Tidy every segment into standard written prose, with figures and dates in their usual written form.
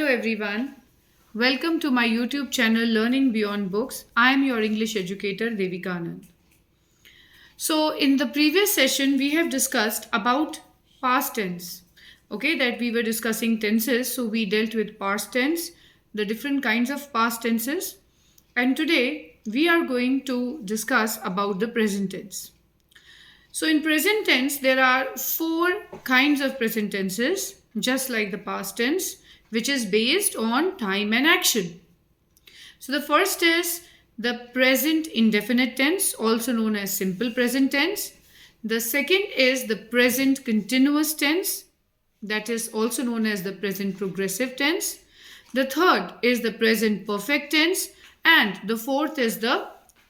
everyone. Welcome to my YouTube channel Learning Beyond Books. I am your English educator Devika Anand. So in the previous session we have discussed about past tense. Okay, that we were discussing tenses. So we dealt with past tense, the different kinds of past tenses. And today we are going to discuss about the present tense. So in present tense, there are four kinds of present tenses, just like the past tense, which is based on time and action. So the first is the present indefinite tense, also known as simple present tense. The second is the present continuous tense, that is also known as the present progressive tense. The third is the present perfect tense, and the fourth is the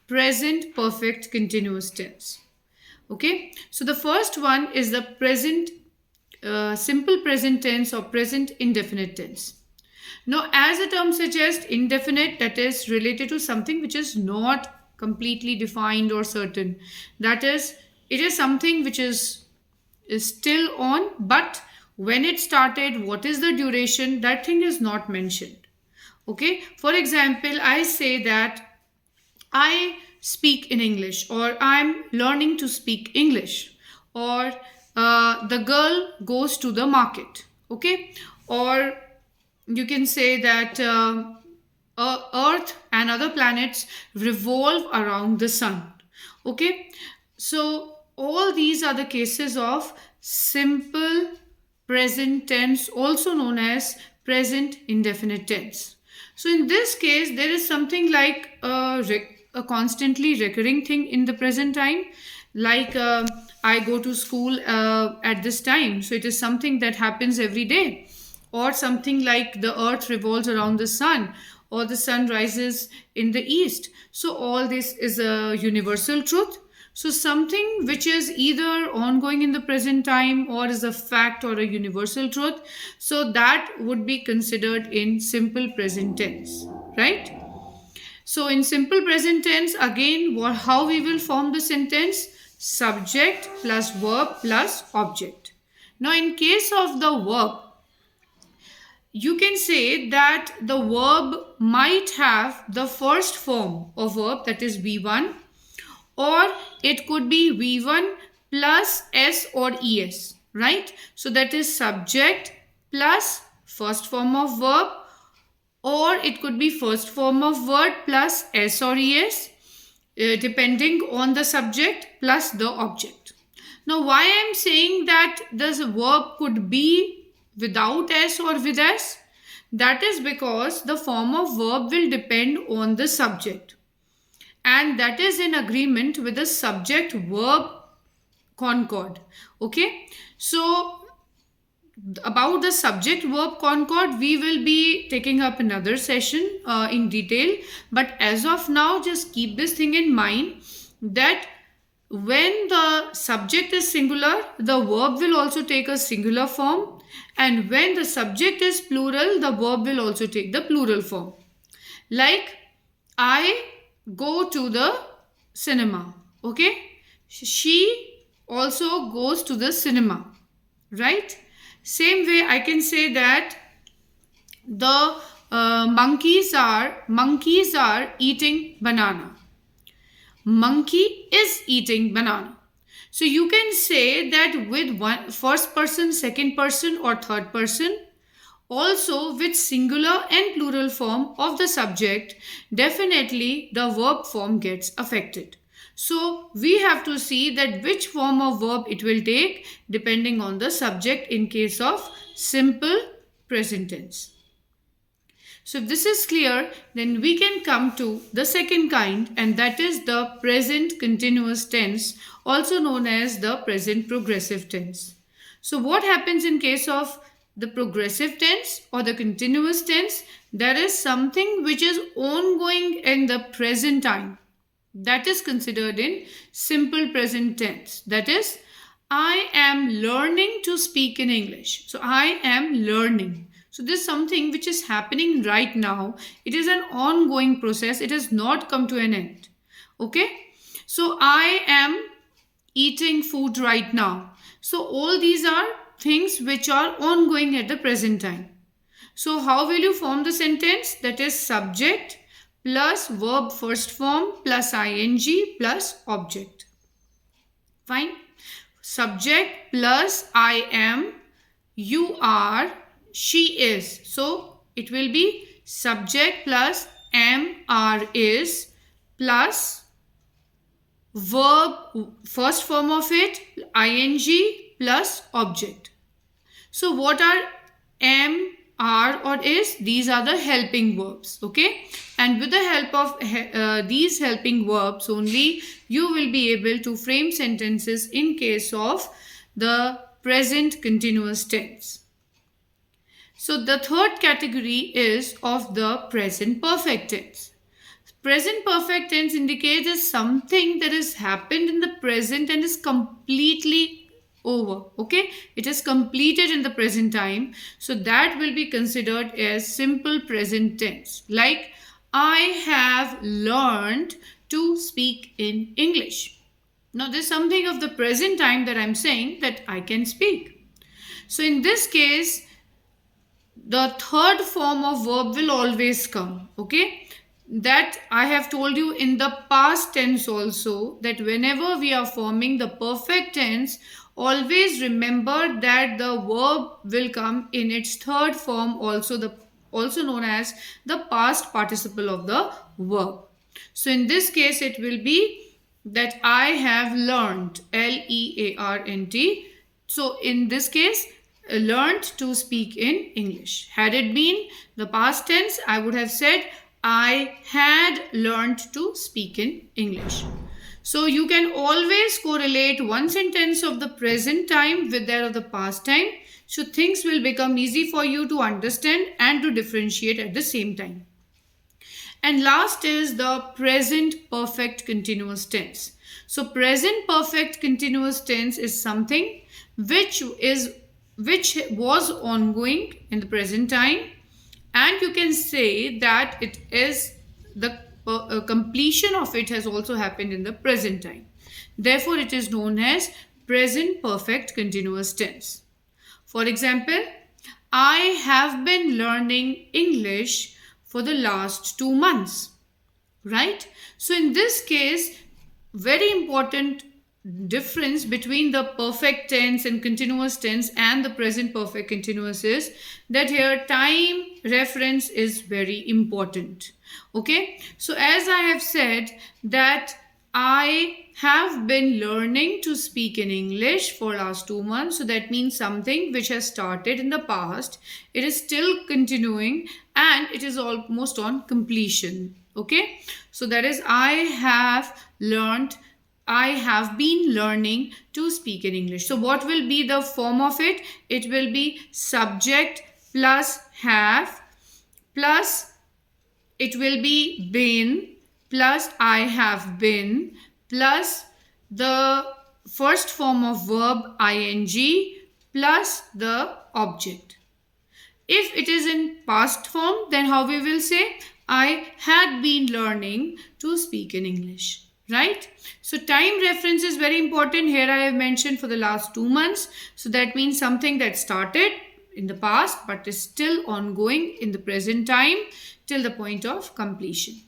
present perfect continuous tense. Okay, so the first one is the present simple present tense or present indefinite tense. Now, as the term suggests, indefinite, that is related to something which is not completely defined or certain. That is, it is something which is still on, but when it started, what is the duration, that thing is not mentioned. Okay, for example, I say that I speak in English, or I'm learning to speak English, or the girl goes to the market. Okay, or you can say that Earth and other planets revolve around the sun. Okay, so all these are the cases of simple present tense, also known as present indefinite tense. So in this case, there is something like a constantly recurring thing in the present time, like I go to school at this time. So it is something that happens every day, or something like the earth revolves around the sun, or the sun rises in the east. So all this is a universal truth. So something which is either ongoing in the present time or is a fact or a universal truth, so that would be considered in simple present tense, right? So in simple present tense, again, how we will form the sentence? Subject plus verb plus object. Now in case of the verb, you can say that the verb might have the first form of verb, that is V1, or it could be V1 plus S or ES, right? So that is subject plus first form of verb, or it could be first form of word plus S or ES, depending on the subject plus the object. Now, why I am saying that this verb could be without S or with S? That is because the form of verb will depend on the subject, and that is in agreement with the subject verb Concord. Okay, so about the subject verb concord, we will be taking up another session in detail, but as of now, just keep this thing in mind that when the subject is singular, the verb will also take a singular form, and when the subject is plural, the verb will also take the plural form. Like, I go to the cinema. Okay, she also goes to the cinema, right? Same way, I can say that the monkeys are eating banana. Monkey is eating banana. So you can say that with one first person, second person, or third person. Also with singular and plural form of the subject, definitely the verb form gets affected. So we have to see that which form of verb it will take depending on the subject in case of simple present tense. So if this is clear, then we can come to the second kind, and that is the present continuous tense, also known as the present progressive tense. So what happens in case of the progressive tense or the continuous tense? There is something which is ongoing in the present time. That is considered in simple present tense. That is, I am learning to speak in English. So I am learning. So this is something which is happening right now. It is an ongoing process. It has not come to an end. Okay. So I am eating food right now. So all these are things which are ongoing at the present time. So how will you form the sentence? That is subject plus verb first form plus ing plus object. Fine. Subject plus I am, you are, she is. So it will be subject plus am, are, is plus verb first form of it ing plus object. So what are am, are or is? These are the helping verbs. Okay, and with the help of these helping verbs only you will be able to frame sentences in case of the present continuous tense. So the third category is of the present perfect tense. Present perfect tense indicates something that has happened in the present and is completely over. Okay, it is completed in the present time. So that will be considered as simple present tense. Like, I have learned to speak in English. Now there's something of the present time that I'm saying that I can speak. So in this case, the third form of verb will always come. Okay, that I have told you in the past tense also, that whenever we are forming the perfect tense, always remember that the verb will come in its third form, also known as the past participle of the verb. So in this case it will be that I have learned, learnt. So in this case, learned to speak in English. Had it been the past tense, I would have said I had learned to speak in English. So you can always correlate one sentence of the present time with that of the past time. So things will become easy for you to understand and to differentiate at the same time. And last is the present perfect continuous tense. So present perfect continuous tense is something which was ongoing in the present time, and you can say that it is the completion of it has also happened in the present time. Therefore it is known as present perfect continuous tense. For example, I have been learning English for the last 2 months, right? So in this case, very important difference between the perfect tense and continuous tense and the present perfect continuous is that here time reference is very important. Okay, so as I have said that I have been learning to speak in English for last 2 months. So that means something which has started in the past. It is still continuing and it is almost on completion. Okay, so that is I have been learning to speak in English. So what will be the form of it? It will be subject plus have plus it will be been plus I have been plus the first form of verb ing plus the object. If it is in past form, then how we will say I had been learning to speak in English, right? So time reference is very important. Here I have mentioned for the last 2 months. So that means something that started in the past but is still ongoing in the present time till the point of completion.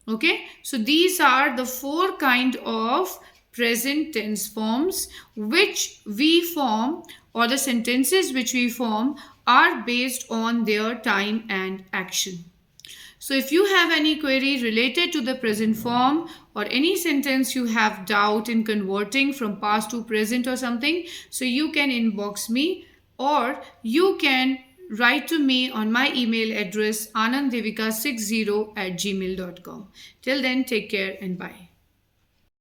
Okay, so these are the 4 kind of present tense forms which we form, or the sentences which we form are based on their time and action. So if you have any query related to the present form or any sentence you have doubt in converting from past to present or something, so you can inbox me or you can write to me on my email address ananddevika60@gmail.com. Till then, take care and bye.